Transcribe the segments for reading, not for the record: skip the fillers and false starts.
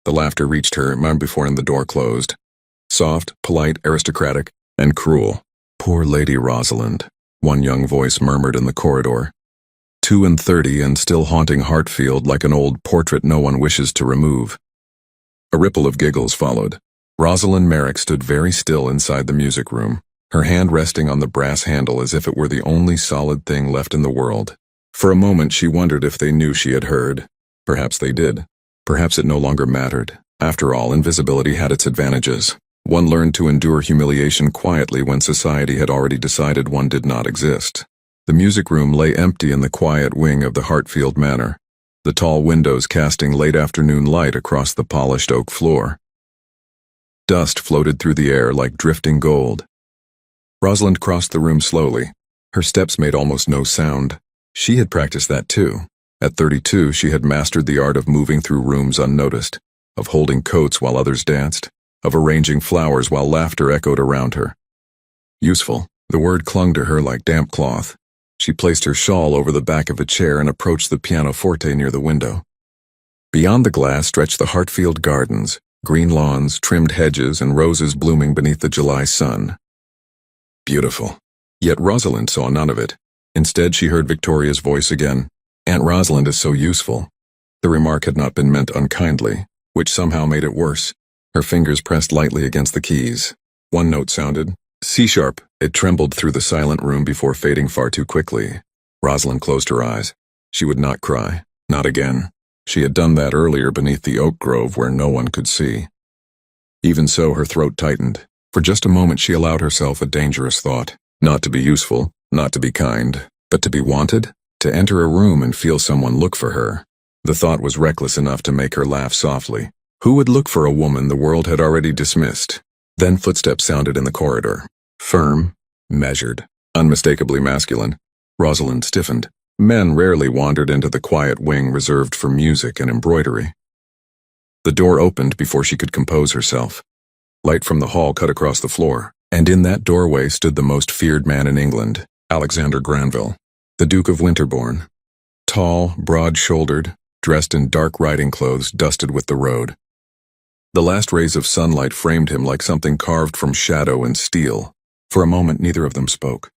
The laughter reached her before the door closed. Soft, polite, aristocratic, and cruel. "Poor Lady Rosalind," one young voice murmured in the corridor. 32 and still haunting Hartfield like an old portrait no one wishes to remove. A ripple of giggles followed. Rosalind Merrick stood very still inside the music room, her hand resting on the brass handle as if it were the only solid thing left in the world. For a moment she wondered if they knew she had heard. Perhaps they did. Perhaps it no longer mattered. After all, invisibility had its advantages. One learned to endure humiliation quietly when society had already decided one did not exist. The music room lay empty in the quiet wing of the Hartfield Manor, the tall windows casting late afternoon light across the polished oak floor. Dust floated through the air like drifting gold. Rosalind crossed the room slowly. Her steps made almost no sound. She had practiced that too. At 32, she had mastered the art of moving through rooms unnoticed, of holding coats while others danced, of arranging flowers while laughter echoed around her. Useful. The word clung to her like damp cloth. She placed her shawl over the back of a chair and approached the pianoforte near the window. Beyond the glass stretched the Hartfield Gardens, green lawns, trimmed hedges, and roses blooming beneath the July sun. Beautiful. Yet Rosalind saw none of it. Instead, she heard Victoria's voice again. "Aunt Rosalind is so useful." The remark had not been meant unkindly, which somehow made it worse. Her fingers pressed lightly against the keys. One note sounded. C-sharp. It trembled through the silent room before fading far too quickly. Rosalind closed her eyes. She would not cry. Not again. She had done that earlier beneath the oak grove where no one could see. Even so, her throat tightened. For just a moment she allowed herself a dangerous thought. Not to be useful, not to be kind, but to be wanted? To enter a room and feel someone look for her. The thought was reckless enough to make her laugh softly. Who would look for a woman the world had already dismissed? Then footsteps sounded in the corridor. Firm, measured, unmistakably masculine. Rosalind stiffened. Men rarely wandered into the quiet wing reserved for music and embroidery. The door opened before she could compose herself. Light from the hall cut across the floor, and in that doorway stood the most feared man in England, Alexander Granville, the Duke of Winterbourne. Tall, broad-shouldered, dressed in dark riding clothes dusted with the road. The last rays of sunlight framed him like something carved from shadow and steel. For a moment, neither of them spoke.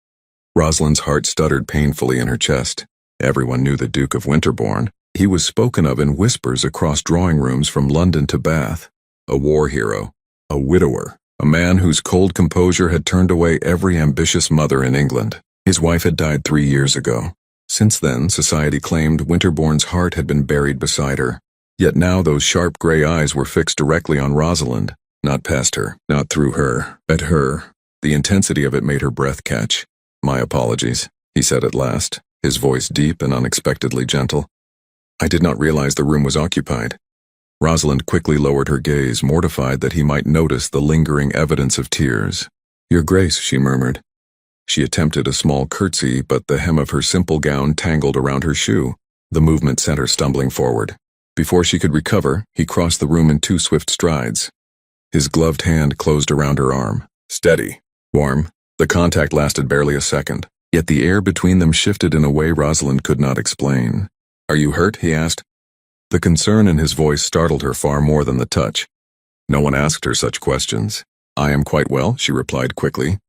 Rosalind's heart stuttered painfully in her chest. Everyone knew the Duke of Winterbourne. He was spoken of in whispers across drawing rooms from London to Bath. A war hero, a widower, a man whose cold composure had turned away every ambitious mother in England. His wife had died 3 years ago. Since then, society claimed Winterbourne's heart had been buried beside her. Yet now those sharp gray eyes were fixed directly on Rosalind, not past her, not through her, at her. The intensity of it made her breath catch. "My apologies," he said at last, his voice deep and unexpectedly gentle. "I did not realize the room was occupied." Rosalind quickly lowered her gaze, mortified that he might notice the lingering evidence of tears. "Your Grace," she murmured. She attempted a small curtsy, but the hem of her simple gown tangled around her shoe. The movement sent her stumbling forward. Before she could recover, he crossed the room in 2 swift strides. His gloved hand closed around her arm. Steady. Warm. The contact lasted barely a second, yet the air between them shifted in a way Rosalind could not explain. "Are you hurt?" he asked. The concern in his voice startled her far more than the touch. No one asked her such questions. "I am quite well," she replied quickly.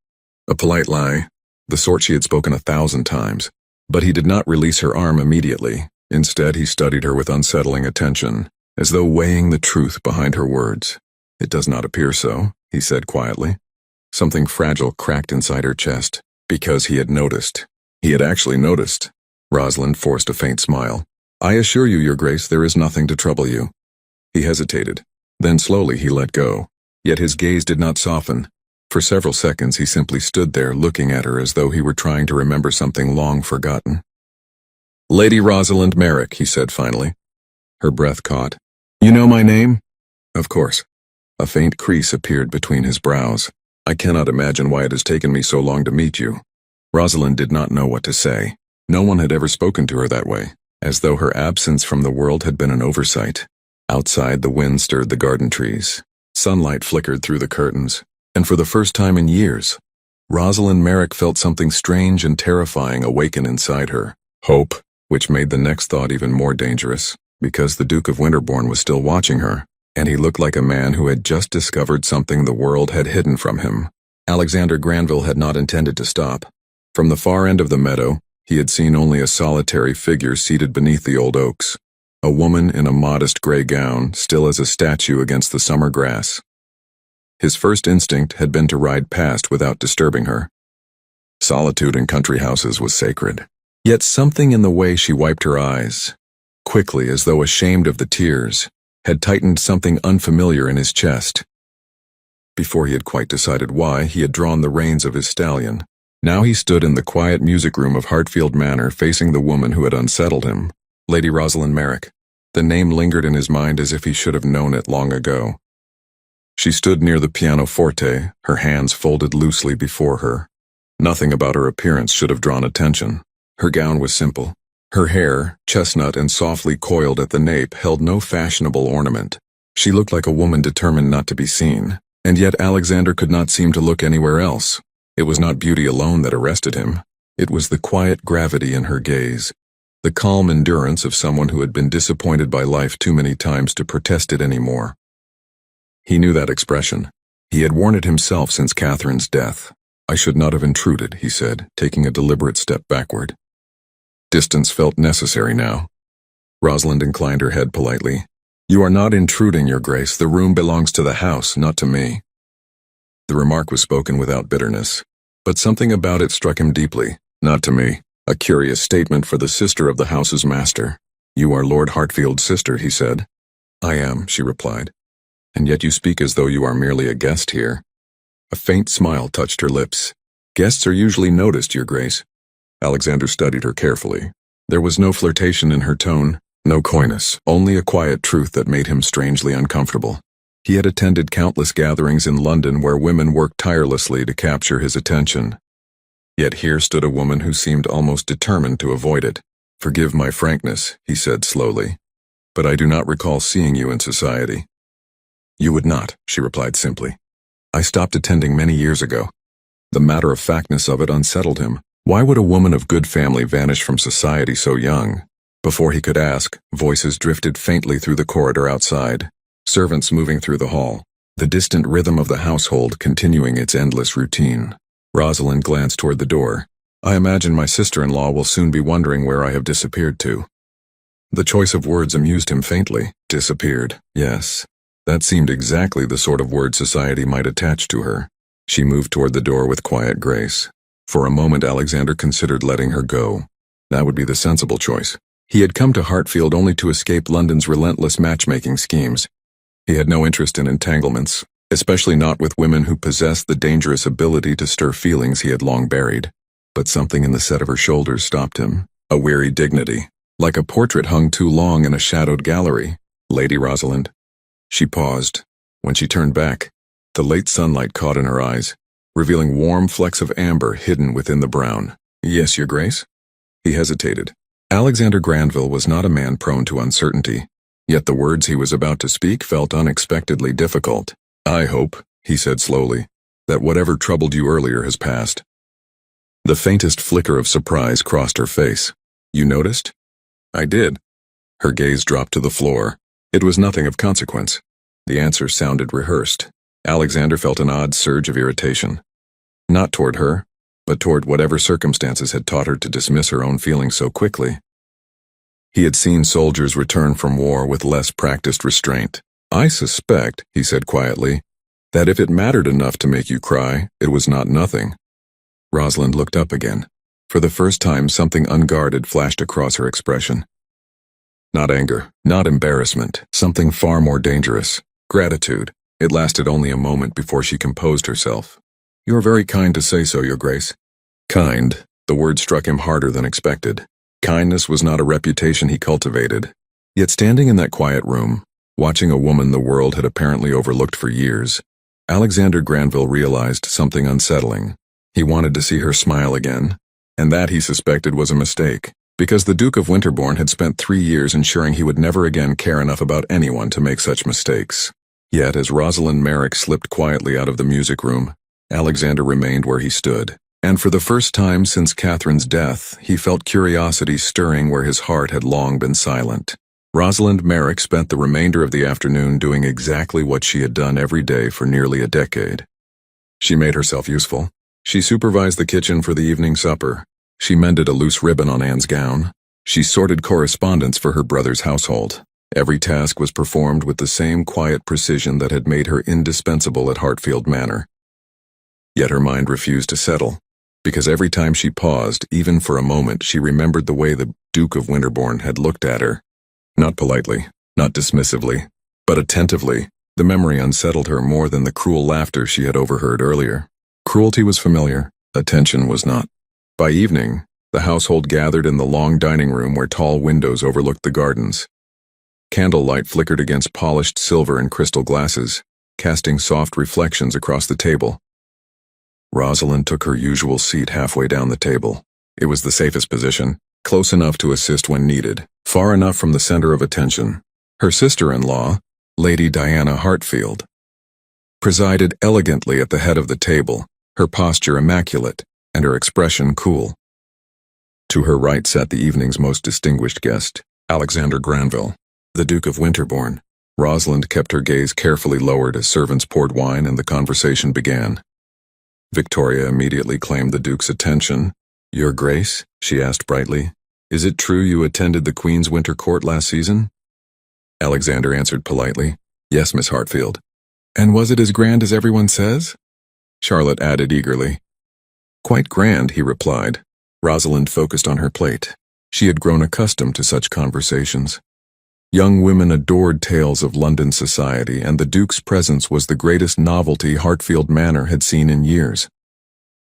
A polite lie, the sort she had spoken 1,000 times. But he did not release her arm immediately. Instead, he studied her with unsettling attention, as though weighing the truth behind her words. "It does not appear so," he said quietly. Something fragile cracked inside her chest, because he had noticed. He had actually noticed. Rosalind forced a faint smile. "I assure you, Your Grace, there is nothing to trouble you." He hesitated. Then slowly he let go. Yet his gaze did not soften. For several seconds he simply stood there looking at her as though he were trying to remember something long forgotten. "Lady Rosalind Merrick," he said finally. Her breath caught. "You know my name?" "Of course." A faint crease appeared between his brows. "I cannot imagine why it has taken me so long to meet you." Rosalind did not know what to say. No one had ever spoken to her that way, as though her absence from the world had been an oversight. Outside, the wind stirred the garden trees. Sunlight flickered through the curtains, and for the first time in years, Rosalind Merrick felt something strange and terrifying awaken inside her. Hope, which made the next thought even more dangerous, because the Duke of Winterbourne was still watching her. and he looked like a man who had just discovered something the world had hidden from him. Alexander Granville had not intended to stop. From the far end of the meadow, he had seen only a solitary figure seated beneath the old oaks, a woman in a modest gray gown, still as a statue against the summer grass. His first instinct had been to ride past without disturbing her. Solitude in country houses was sacred. Yet something in the way she wiped her eyes, quickly as though ashamed of the tears, had tightened something unfamiliar in his chest. Before he had quite decided why, he had drawn the reins of his stallion. Now he stood in the quiet music room of Hartfield Manor facing the woman who had unsettled him, Lady Rosalind Merrick. The name lingered in his mind as if he should have known it long ago. She stood near the pianoforte, her hands folded loosely before her. Nothing about her appearance should have drawn attention. Her gown was simple. Her hair, chestnut and softly coiled at the nape, held no fashionable ornament. She looked like a woman determined not to be seen, and yet Alexander could not seem to look anywhere else. It was not beauty alone that arrested him. It was the quiet gravity in her gaze, the calm endurance of someone who had been disappointed by life too many times to protest it anymore. He knew that expression. He had worn it himself since Catherine's death. "I should not have intruded," he said, taking a deliberate step backward. Distance felt necessary now. Rosalind inclined her head politely. "You are not intruding, Your Grace. The room belongs to the house, not to me." The remark was spoken without bitterness, but something about it struck him deeply. "Not to me." A curious statement for the sister of the house's master. "You are Lord Hartfield's sister," he said. "I am," she replied. "And yet you speak as though you are merely a guest here." A faint smile touched her lips. "Guests are usually noticed, Your Grace." Alexander studied her carefully. There was no flirtation in her tone, no coyness, only a quiet truth that made him strangely uncomfortable. He had attended countless gatherings in London where women worked tirelessly to capture his attention. Yet here stood a woman who seemed almost determined to avoid it. "Forgive my frankness," he said slowly, "but I do not recall seeing you in society." "You would not," she replied simply. "I stopped attending many years ago." The matter-of-factness of it unsettled him. Why would a woman of good family vanish from society so young? Before he could ask, voices drifted faintly through the corridor outside, servants moving through the hall, the distant rhythm of the household continuing its endless routine. Rosalind glanced toward the door. "I imagine my sister-in-law will soon be wondering where I have disappeared to." The choice of words amused him faintly. Disappeared. Yes, that seemed exactly the sort of word society might attach to her. She moved toward the door with quiet grace. For a moment Alexander considered letting her go. That would be the sensible choice. He had come to Hartfield only to escape London's relentless matchmaking schemes. He had no interest in entanglements, especially not with women who possessed the dangerous ability to stir feelings he had long buried. But something in the set of her shoulders stopped him, a weary dignity, like a portrait hung too long in a shadowed gallery. "Lady Rosalind." She paused. When she turned back, the late sunlight caught in her eyes, revealing warm flecks of amber hidden within the brown. "Yes, Your Grace?" He hesitated. Alexander Granville was not a man prone to uncertainty, yet the words he was about to speak felt unexpectedly difficult. "I hope," he said slowly, "that whatever troubled you earlier has passed." The faintest flicker of surprise crossed her face. "You noticed?" "I did." Her gaze dropped to the floor. It was nothing of consequence. The answer sounded rehearsed. Alexander felt an odd surge of irritation. Not toward her, but toward whatever circumstances had taught her to dismiss her own feelings so quickly. He had seen soldiers return from war with less practiced restraint. "I suspect," he said quietly, "that if it mattered enough to make you cry, it was not nothing." Rosalind looked up again. For the first time, something unguarded flashed across her expression. Not anger, not embarrassment, something far more dangerous. Gratitude. It lasted only a moment before she composed herself. "You are very kind to say so, Your Grace." Kind. The word struck him harder than expected. Kindness was not a reputation he cultivated. Yet standing in that quiet room, watching a woman the world had apparently overlooked for years, Alexander Granville realized something unsettling. He wanted to see her smile again, and that he suspected was a mistake, because the Duke of Winterbourne had spent 3 years ensuring he would never again care enough about anyone to make such mistakes. Yet as Rosalind Merrick slipped quietly out of the music room, Alexander remained where he stood, and for the first time since Catherine's death, he felt curiosity stirring where his heart had long been silent. Rosalind Merrick spent the remainder of the afternoon doing exactly what she had done every day for nearly a decade. She made herself useful. She supervised the kitchen for the evening supper. She mended a loose ribbon on Anne's gown. She sorted correspondence for her brother's household. Every task was performed with the same quiet precision that had made her indispensable at Hartfield Manor. Yet her mind refused to settle, because every time she paused, even for a moment, she remembered the way the Duke of Winterbourne had looked at her. Not politely, not dismissively, but attentively. The memory unsettled her more than the cruel laughter she had overheard earlier. Cruelty was familiar, attention was not. By evening, the household gathered in the long dining room where tall windows overlooked the gardens. Candlelight flickered against polished silver and crystal glasses, casting soft reflections across the table. Rosalind took her usual seat halfway down the table. It was the safest position, close enough to assist when needed, far enough from the center of attention. Her sister-in-law, Lady Diana Hartfield, presided elegantly at the head of the table, her posture immaculate and her expression cool. To her right sat the evening's most distinguished guest, Alexander Granville, the Duke of Winterbourne. Rosalind kept her gaze carefully lowered as servants poured wine and the conversation began. Victoria immediately claimed the Duke's attention. "Your Grace," she asked brightly, "is it true you attended the Queen's winter court last season?" Alexander answered politely, "Yes, Miss Hartfield." "And was it as grand as everyone says?" Charlotte added eagerly. "Quite grand," he replied. Rosalind focused on her plate. She had grown accustomed to such conversations. Young women adored tales of London society, and the Duke's presence was the greatest novelty Hartfield Manor had seen in years.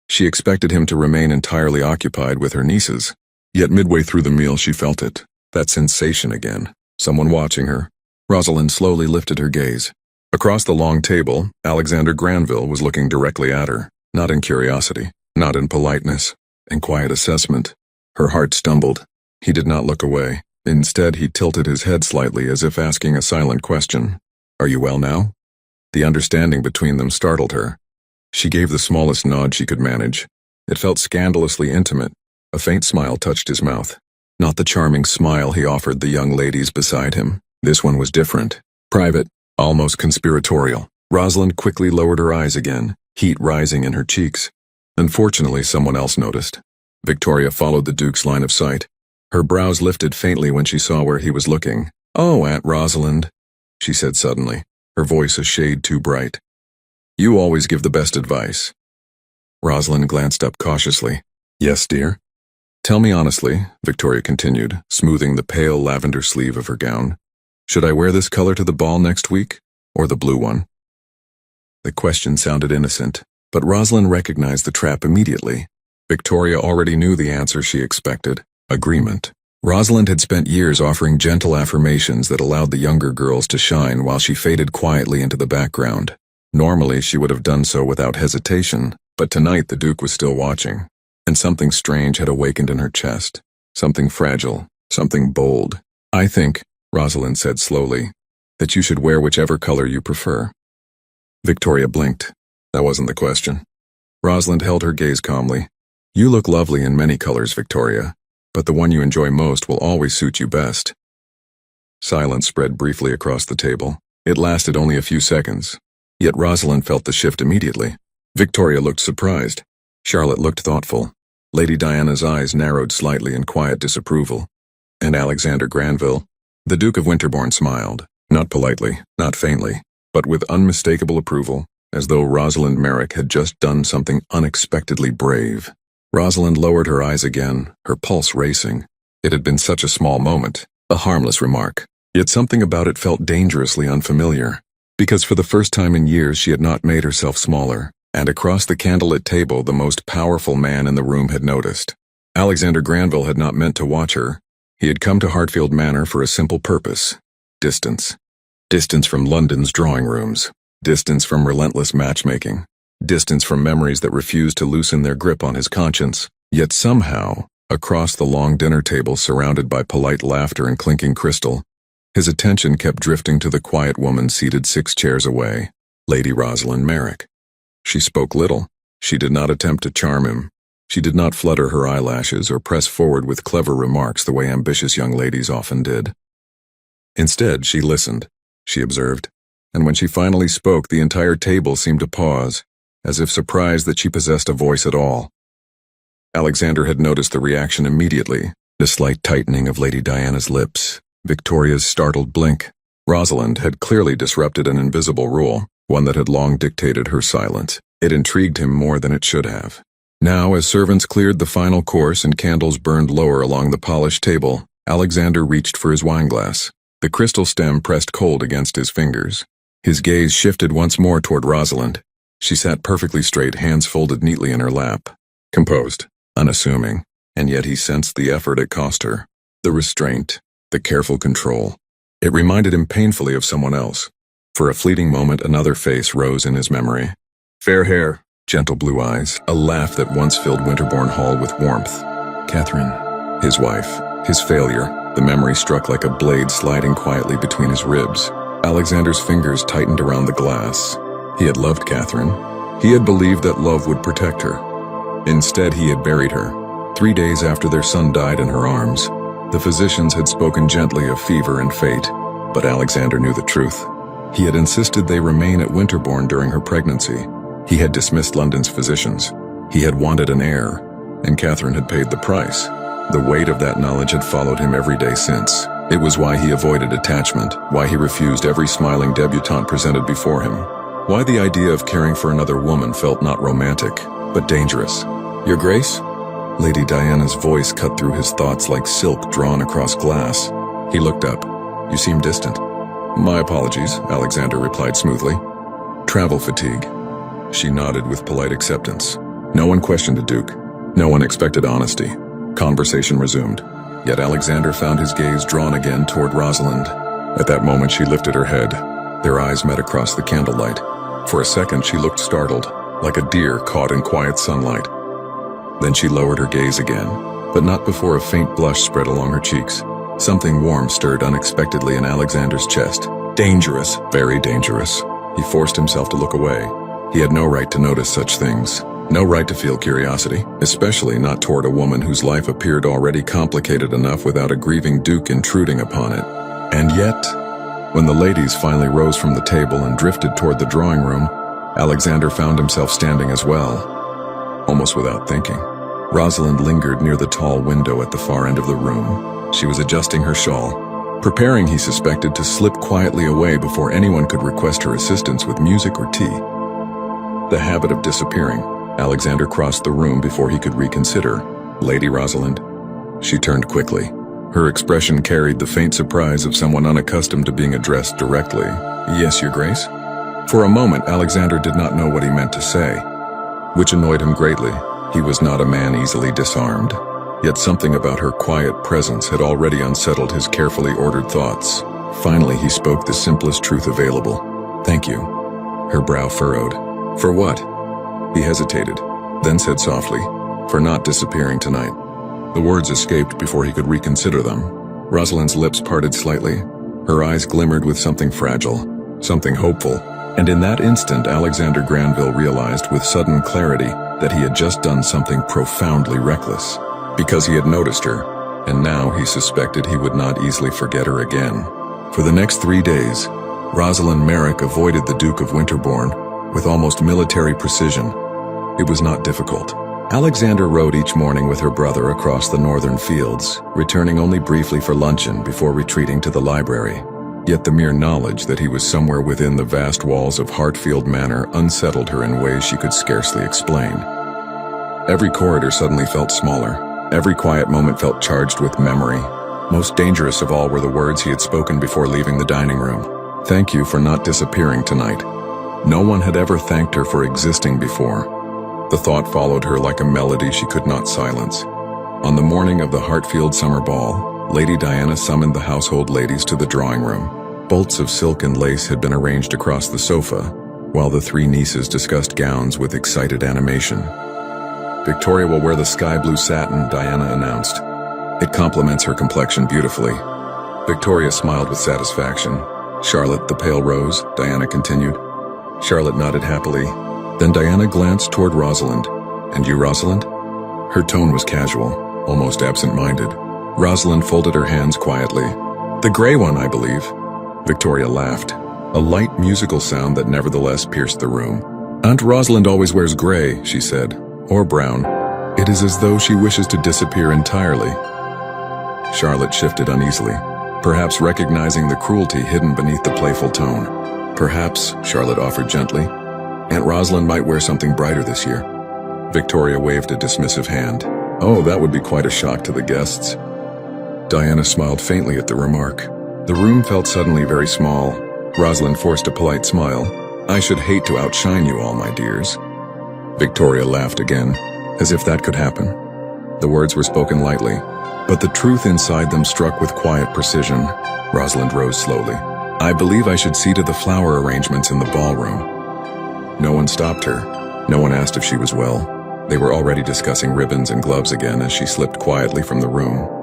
She expected him to remain entirely occupied with her nieces, yet midway through the meal she felt it, that sensation again, someone watching her. Rosalind slowly lifted her gaze. Across the long table, Alexander Granville was looking directly at her, not in curiosity, not in politeness, in quiet assessment. Her heart stumbled. He did not look away. Instead, he tilted his head slightly as if asking a silent question. "Are you well now?" The understanding between them startled her. She gave the smallest nod she could manage. It felt scandalously intimate. A faint smile touched his mouth. Not the charming smile he offered the young ladies beside him. This one was different. Private, almost conspiratorial. Rosalind quickly lowered her eyes again, heat rising in her cheeks. Unfortunately, someone else noticed. Victoria followed the Duke's line of sight. Her brows lifted faintly when she saw where he was looking. "Oh, Aunt Rosalind," she said suddenly, her voice a shade too bright. "You always give the best advice." Rosalind glanced up cautiously. "Yes, dear?" "Tell me honestly," Victoria continued, smoothing the pale lavender sleeve of her gown. "Should I wear this color to the ball next week, or the blue one?" The question sounded innocent, but Rosalind recognized the trap immediately. Victoria already knew the answer she expected. Agreement. Rosalind had spent years offering gentle affirmations that allowed the younger girls to shine while she faded quietly into the background. Normally, she would have done so without hesitation, but tonight the Duke was still watching, and something strange had awakened in her chest. Something fragile, something bold. "I think," Rosalind said slowly, "that you should wear whichever color you prefer." Victoria blinked. That wasn't the question. Rosalind held her gaze calmly. "You look lovely in many colors, Victoria, but the one you enjoy most will always suit you best." Silence spread briefly across the table. It lasted only a few seconds, yet Rosalind felt the shift immediately. Victoria looked surprised. Charlotte looked thoughtful. Lady Diana's eyes narrowed slightly in quiet disapproval. And Alexander Granville? The Duke of Winterbourne smiled, not politely, not faintly, but with unmistakable approval, as though Rosalind Merrick had just done something unexpectedly brave. Rosalind lowered her eyes again, her pulse racing. It had been such a small moment, a harmless remark, yet something about it felt dangerously unfamiliar, because for the first time in years she had not made herself smaller, and across the candlelit table the most powerful man in the room had noticed. Alexander Granville had not meant to watch her. He had come to Hartfield Manor for a simple purpose: distance. Distance from London's drawing rooms, distance from relentless matchmaking, distance from memories that refused to loosen their grip on his conscience. Yet somehow, across the long dinner table surrounded by polite laughter and clinking crystal, his attention kept drifting to the quiet woman seated 6 chairs away, Lady Rosalind Merrick. She spoke little. She did not attempt to charm him. She did not flutter her eyelashes or press forward with clever remarks the way ambitious young ladies often did. Instead, she listened. She observed. And when she finally spoke, the entire table seemed to pause, as if surprised that she possessed a voice at all. Alexander had noticed the reaction immediately, the slight tightening of Lady Diana's lips, Victoria's startled blink. Rosalind had clearly disrupted an invisible rule, one that had long dictated her silence. It intrigued him more than it should have. Now, as servants cleared the final course and candles burned lower along the polished table, Alexander reached for his wineglass. The crystal stem pressed cold against his fingers. His gaze shifted once more toward Rosalind. She sat perfectly straight, hands folded neatly in her lap. Composed, unassuming, and yet he sensed the effort it cost her. The restraint, the careful control. It reminded him painfully of someone else. For a fleeting moment, another face rose in his memory. Fair hair, gentle blue eyes, a laugh that once filled Winterbourne Hall with warmth. Catherine, his wife, his failure. The memory struck like a blade sliding quietly between his ribs. Alexander's fingers tightened around the glass. He had loved Catherine. He had believed that love would protect her. Instead, he had buried her. 3 days after their son died in her arms, the physicians had spoken gently of fever and fate, but Alexander knew the truth. He had insisted they remain at Winterbourne during her pregnancy. He had dismissed London's physicians. He had wanted an heir, and Catherine had paid the price. The weight of that knowledge had followed him every day since. It was why he avoided attachment, why he refused every smiling debutante presented before him, why the idea of caring for another woman felt not romantic, but dangerous. Your Grace? Lady Diana's voice cut through his thoughts like silk drawn across glass. He looked up. You seem distant. My apologies, Alexander replied smoothly. Travel fatigue. She nodded with polite acceptance. No one questioned the Duke. No one expected honesty. Conversation resumed. Yet Alexander found his gaze drawn again toward Rosalind. At that moment she lifted her head. Their eyes met across the candlelight. For a second she looked startled, like a deer caught in quiet sunlight. Then she lowered her gaze again, but not before a faint blush spread along her cheeks. Something warm stirred unexpectedly in Alexander's chest. Dangerous, very dangerous. He forced himself to look away. He had no right to notice such things. No right to feel curiosity, especially not toward a woman whose life appeared already complicated enough without a grieving duke intruding upon it. And yet, when the ladies finally rose from the table and drifted toward the drawing room, Alexander found himself standing as well, almost without thinking. Rosalind lingered near the tall window at the far end of the room. She was adjusting her shawl, preparing, he suspected, to slip quietly away before anyone could request her assistance with music or tea. The habit of disappearing. Alexander crossed the room before he could reconsider. Lady Rosalind. She turned quickly. Her expression carried the faint surprise of someone unaccustomed to being addressed directly. Yes, Your Grace? For a moment, Alexander did not know what he meant to say, which annoyed him greatly. He was not a man easily disarmed. Yet something about her quiet presence had already unsettled his carefully ordered thoughts. Finally, he spoke the simplest truth available. Thank you. Her brow furrowed. For what? He hesitated, then said softly, for not disappearing tonight. The words escaped before he could reconsider them. Rosalind's lips parted slightly. Her eyes glimmered with something fragile, something hopeful, and in that instant Alexander Granville realized with sudden clarity that he had just done something profoundly reckless, because he had noticed her, and now he suspected he would not easily forget her again. For the next 3 days, Rosalind Merrick avoided the Duke of Winterbourne with almost military precision. It was not difficult. Alexander rode each morning with her brother across the northern fields, returning only briefly for luncheon before retreating to the library. Yet the mere knowledge that he was somewhere within the vast walls of Hartfield Manor unsettled her in ways she could scarcely explain. Every corridor suddenly felt smaller. Every quiet moment felt charged with memory. Most dangerous of all were the words he had spoken before leaving the dining room. Thank you for not disappearing tonight. No one had ever thanked her for existing before. The thought followed her like a melody she could not silence. On the morning of the Hartfield summer ball, Lady Diana summoned the household ladies to the drawing room. Bolts of silk and lace had been arranged across the sofa, while the 3 nieces discussed gowns with excited animation. Victoria will wear the sky blue satin, Diana announced. It complements her complexion beautifully. Victoria smiled with satisfaction. Charlotte, the pale rose, Diana continued. Charlotte nodded happily. Then Diana glanced toward Rosalind. And you, Rosalind? Her tone was casual, almost absent-minded. Rosalind folded her hands quietly. The gray one, I believe. Victoria laughed, a light musical sound that nevertheless pierced the room. Aunt Rosalind always wears gray, she said, or brown. It is as though she wishes to disappear entirely. Charlotte shifted uneasily, perhaps recognizing the cruelty hidden beneath the playful tone. Perhaps, Charlotte offered gently, Aunt Rosalind might wear something brighter this year. Victoria waved a dismissive hand. Oh, that would be quite a shock to the guests. Diana smiled faintly at the remark. The room felt suddenly very small. Rosalind forced a polite smile. I should hate to outshine you all, my dears. Victoria laughed again, as if that could happen. The words were spoken lightly, but the truth inside them struck with quiet precision. Rosalind rose slowly. I believe I should see to the flower arrangements in the ballroom. No one stopped her. No one asked if she was well. They were already discussing ribbons and gloves again as she slipped quietly from the room.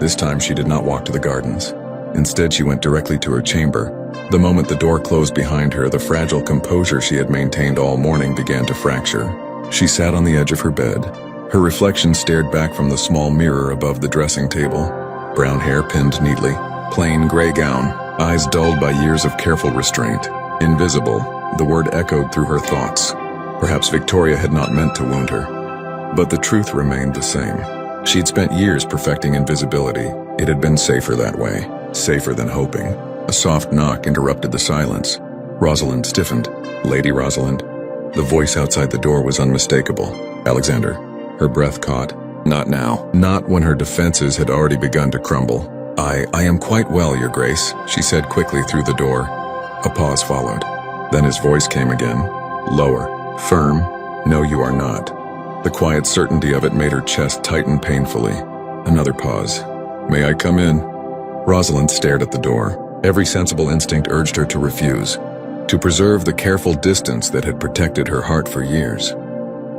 This time she did not walk to the gardens. Instead, she went directly to her chamber. The moment the door closed behind her, the fragile composure she had maintained all morning began to fracture. She sat on the edge of her bed. Her reflection stared back from the small mirror above the dressing table. Brown hair pinned neatly, plain gray gown, eyes dulled by years of careful restraint. Invisible, the word echoed through her thoughts. Perhaps Victoria had not meant to wound her. But the truth remained the same. She'd spent years perfecting invisibility. It had been safer that way, safer than hoping. A soft knock interrupted the silence. Rosalind stiffened. Lady Rosalind. The voice outside the door was unmistakable. Alexander. Her breath caught. Not now. Not when her defenses had already begun to crumble. I am quite well, Your Grace, she said quickly through the door. A pause followed. Then his voice came again. Lower. Firm. No, you are not. The quiet certainty of it made her chest tighten painfully. Another pause. May I come in? Rosalind stared at the door. Every sensible instinct urged her to refuse, to preserve the careful distance that had protected her heart for years.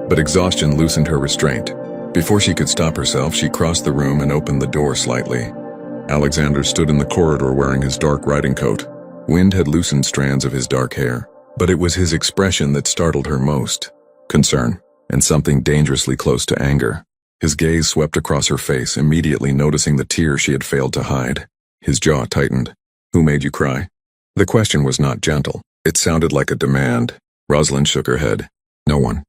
But exhaustion loosened her restraint. Before she could stop herself, she crossed the room and opened the door slightly. Alexander stood in the corridor wearing his dark riding coat. Wind had loosened strands of his dark hair, but it was his expression that startled her most. Concern, and something dangerously close to anger. His gaze swept across her face, immediately noticing the tears she had failed to hide. His jaw tightened. Who made you cry? The question was not gentle. It sounded like a demand. Rosalind shook her head. No one.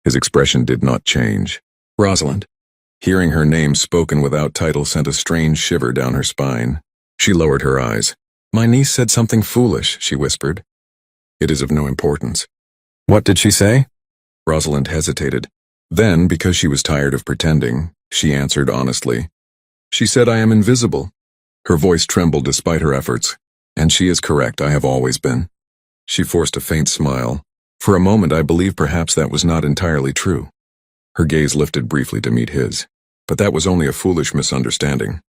His expression did not change. Rosalind. Hearing her name spoken without title sent a strange shiver down her spine. She lowered her eyes. My niece said something foolish, she whispered. It is of no importance. What did she say? Rosalind hesitated. Then, because she was tired of pretending, she answered honestly. She said I am invisible. Her voice trembled despite her efforts. And she is correct, I have always been. She forced a faint smile. For a moment I believed perhaps that was not entirely true. Her gaze lifted briefly to meet his. But that was only a foolish misunderstanding.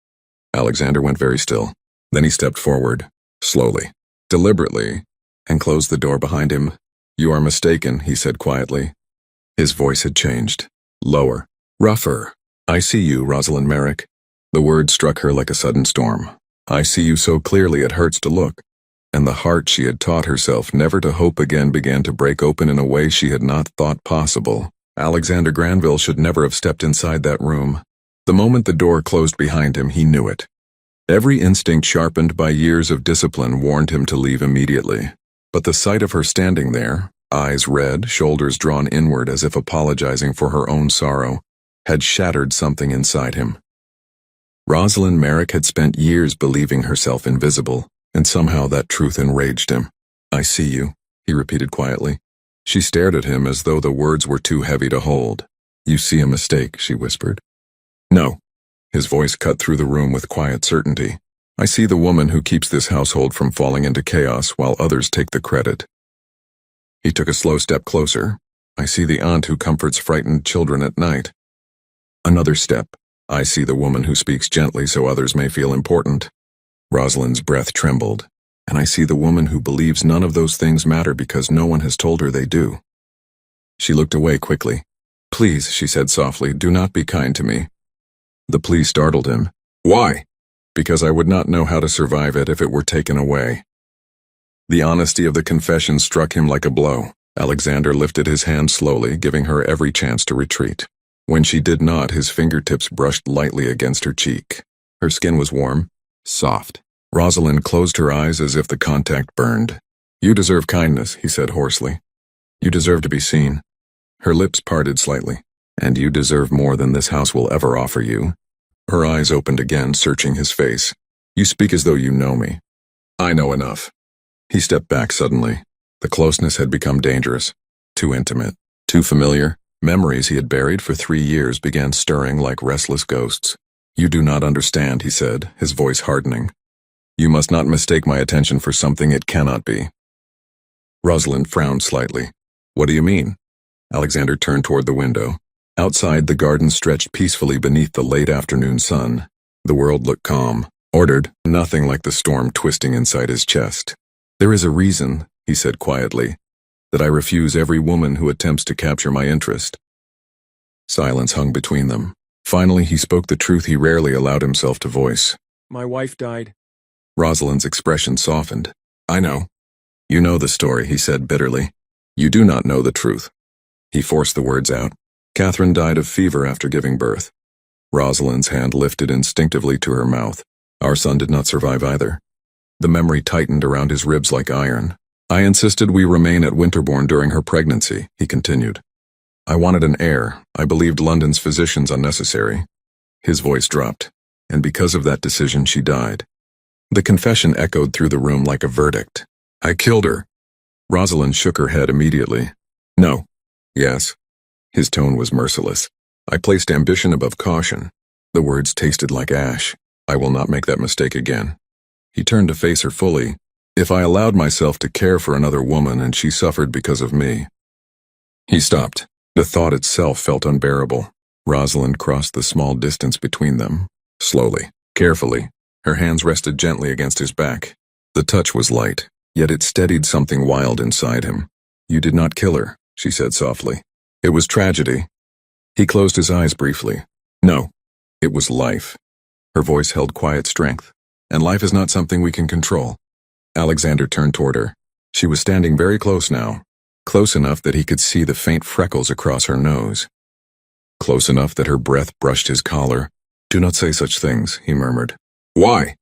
Alexander went very still. Then he stepped forward, slowly, deliberately, and closed the door behind him. You are mistaken, he said quietly. His voice had changed. Lower. Rougher. I see you, Rosalind Merrick. The word struck her like a sudden storm. I see you so clearly it hurts to look. And the heart she had taught herself never to hope again began to break open in a way she had not thought possible. Alexander Granville should never have stepped inside that room. The moment the door closed behind him, he knew it. Every instinct sharpened by years of discipline warned him to leave immediately. But the sight of her standing there, eyes red, shoulders drawn inward as if apologizing for her own sorrow, had shattered something inside him. Rosalind Merrick had spent years believing herself invisible, and somehow that truth enraged him. I see you, he repeated quietly. She stared at him as though the words were too heavy to hold. You see a mistake, she whispered. No. His voice cut through the room with quiet certainty. I see the woman who keeps this household from falling into chaos while others take the credit. He took a slow step closer. I see the aunt who comforts frightened children at night. Another step. I see the woman who speaks gently so others may feel important. Rosalind's breath trembled. And I see the woman who believes none of those things matter because no one has told her they do. She looked away quickly. Please, she said softly, do not be kind to me. The plea startled him. Why? Because I would not know how to survive it if it were taken away. The honesty of the confession struck him like a blow. Alexander lifted his hand slowly, giving her every chance to retreat. When she did not, his fingertips brushed lightly against her cheek. Her skin was warm, Soft. Rosalind closed her eyes as if the contact burned. You deserve kindness, he said hoarsely. You deserve to be seen. Her lips parted slightly. And you deserve more than this house will ever offer you. Her eyes opened again, searching his face. You speak as though you know me. I know enough. He stepped back suddenly. The closeness had become dangerous. Too intimate. Too familiar. Memories he had buried for 3 years began stirring like restless ghosts. You do not understand, he said, his voice hardening. You must not mistake my attention for something it cannot be. Rosalind frowned slightly. What do you mean? Alexander turned toward the window. Outside, the garden stretched peacefully beneath the late afternoon sun. The world looked calm, ordered, nothing like the storm twisting inside his chest. There is a reason, he said quietly, that I refuse every woman who attempts to capture my interest. Silence hung between them. Finally, he spoke the truth he rarely allowed himself to voice. My wife died. Rosalind's expression softened. I know. You know the story, he said bitterly. You do not know the truth. He forced the words out. Catherine died of fever after giving birth. Rosalind's hand lifted instinctively to her mouth. Our son did not survive either. The memory tightened around his ribs like iron. I insisted we remain at Winterbourne during her pregnancy, he continued. I wanted an heir. I believed London's physicians unnecessary. His voice dropped. And because of that decision, she died. The confession echoed through the room like a verdict. I killed her. Rosalind shook her head immediately. No. Yes. His tone was merciless. I placed ambition above caution. The words tasted like ash. I will not make that mistake again. He turned to face her fully. If I allowed myself to care for another woman and she suffered because of me. He stopped. The thought itself felt unbearable. Rosalind crossed the small distance between them. Slowly, carefully. Her hands rested gently against his back. The touch was light, yet it steadied something wild inside him. You did not kill her, she said softly. It was tragedy. He closed his eyes briefly. No, it was life. Her voice held quiet strength. And life is not something we can control. Alexander turned toward her. She was standing very close now. Close enough that he could see the faint freckles across her nose. Close enough that her breath brushed his collar. Do not say such things, he murmured. Why?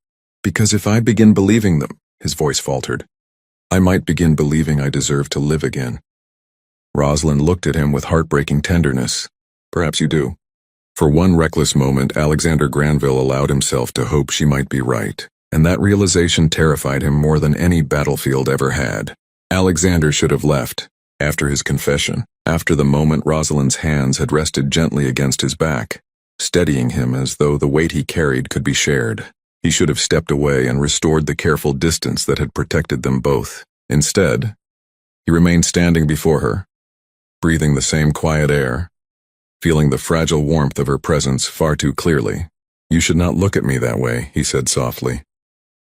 Because if I begin believing them, his voice faltered, I might begin believing I deserve to live again. Rosalind looked at him with heartbreaking tenderness. Perhaps you do. For one reckless moment, Alexander Granville allowed himself to hope she might be right, and that realization terrified him more than any battlefield ever had. Alexander should have left, after his confession, after the moment Rosalind's hands had rested gently against his back, steadying him as though the weight he carried could be shared. He should have stepped away and restored the careful distance that had protected them both. Instead, he remained standing before her, breathing the same quiet air, feeling the fragile warmth of her presence far too clearly. You should not look at me that way, he said softly.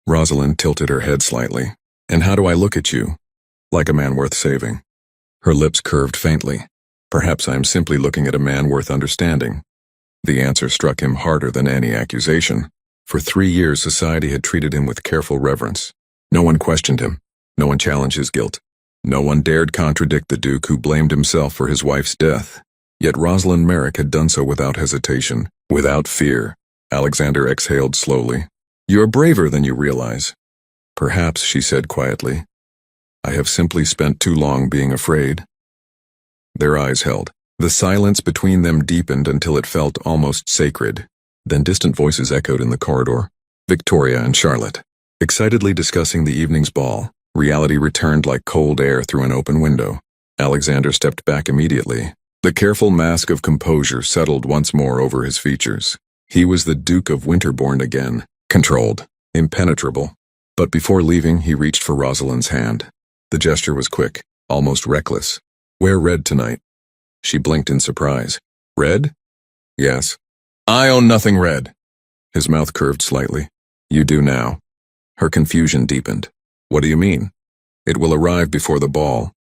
Rosalind tilted her head slightly. And how do I look at you? Like a man worth saving. Her lips curved faintly. Perhaps I am simply looking at a man worth understanding. The answer struck him harder than any accusation. For 3 years, society had treated him with careful reverence. No one questioned him. No one challenged his guilt. No one dared contradict the Duke who blamed himself for his wife's death. Yet Rosalind Merrick had done so without hesitation, without fear. Alexander exhaled slowly. You are braver than you realize. Perhaps, she said quietly. I have simply spent too long being afraid. Their eyes held. The silence between them deepened until it felt almost sacred. Then distant voices echoed in the corridor. Victoria and Charlotte, excitedly discussing the evening's ball. Reality returned like cold air through an open window. Alexander stepped back immediately. The careful mask of composure settled once more over his features. He was the Duke of Winterbourne again, controlled, impenetrable. But before leaving, he reached for Rosalind's hand. The gesture was quick, almost reckless. Wear red tonight. She blinked in surprise. Red? Yes. I own nothing red. His mouth curved slightly. You do now. Her confusion deepened. What do you mean? It will arrive before the ball.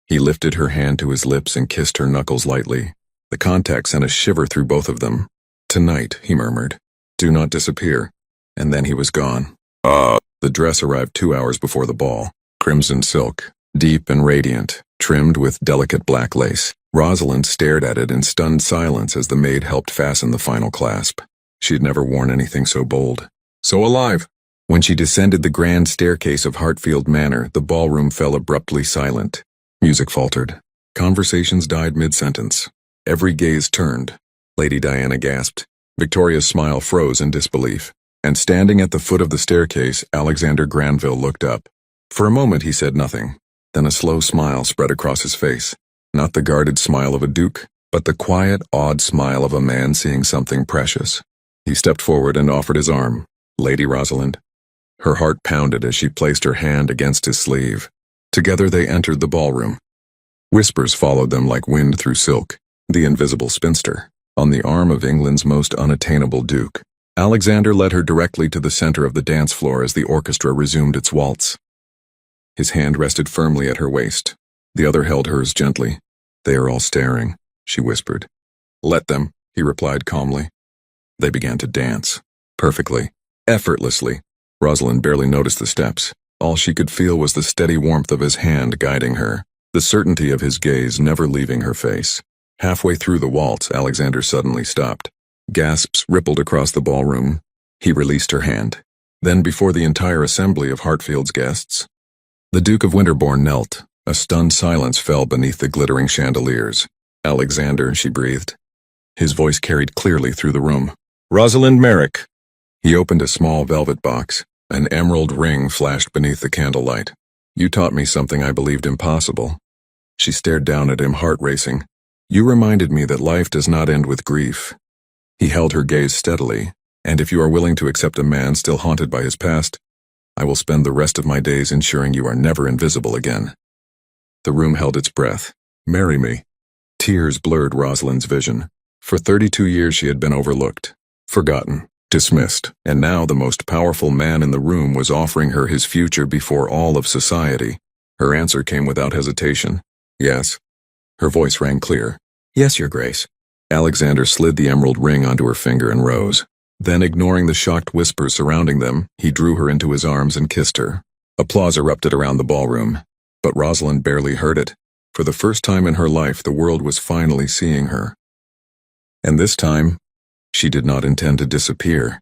He lifted her hand to his lips and kissed her knuckles lightly. The contact sent a shiver through both of them. Tonight, he murmured. Do not disappear. And then he was gone. The dress arrived 2 hours before the ball. Crimson silk, deep and radiant, trimmed with delicate black lace. Rosalind stared at it in stunned silence as the maid helped fasten the final clasp. She had never worn anything so bold. So alive. When she descended the grand staircase of Hartfield Manor, the ballroom fell abruptly silent. Music faltered. Conversations died mid-sentence. Every gaze turned. Lady Diana gasped. Victoria's smile froze in disbelief. And standing at the foot of the staircase, Alexander Granville looked up. For a moment he said nothing. Then a slow smile spread across his face. Not the guarded smile of a duke, but the quiet, awed smile of a man seeing something precious. He stepped forward and offered his arm. Lady Rosalind. Her heart pounded as she placed her hand against his sleeve. Together they entered the ballroom. Whispers followed them like wind through silk. The invisible spinster, on the arm of England's most unattainable duke. Alexander led her directly to the center of the dance floor as the orchestra resumed its waltz. His hand rested firmly at her waist. The other held hers gently. They are all staring, she whispered. Let them, he replied calmly. They began to dance. Perfectly. Effortlessly. Rosalind barely noticed the steps. All she could feel was the steady warmth of his hand guiding her, the certainty of his gaze never leaving her face. Halfway through the waltz, Alexander suddenly stopped. Gasps rippled across the ballroom. He released her hand. Then, before the entire assembly of Hartfield's guests, the Duke of Winterbourne knelt. A stunned silence fell beneath the glittering chandeliers. Alexander, she breathed. His voice carried clearly through the room. Rosalind Merrick. He opened a small velvet box. An emerald ring flashed beneath the candlelight. You taught me something I believed impossible. She stared down at him, heart racing. You reminded me that life does not end with grief. He held her gaze steadily, and if you are willing to accept a man still haunted by his past, I will spend the rest of my days ensuring you are never invisible again. The room held its breath. Marry me. Tears blurred Rosalind's vision. For 32 years she had been overlooked, forgotten, dismissed, and now the most powerful man in the room was offering her his future before all of society. Her answer came without hesitation. Yes. Her voice rang clear. Yes, Your Grace. Alexander slid the emerald ring onto her finger and rose. Then, ignoring the shocked whispers surrounding them, he drew her into his arms and kissed her. Applause erupted around the ballroom, but Rosalind barely heard it. For the first time in her life, the world was finally seeing her. And this time, she did not intend to disappear.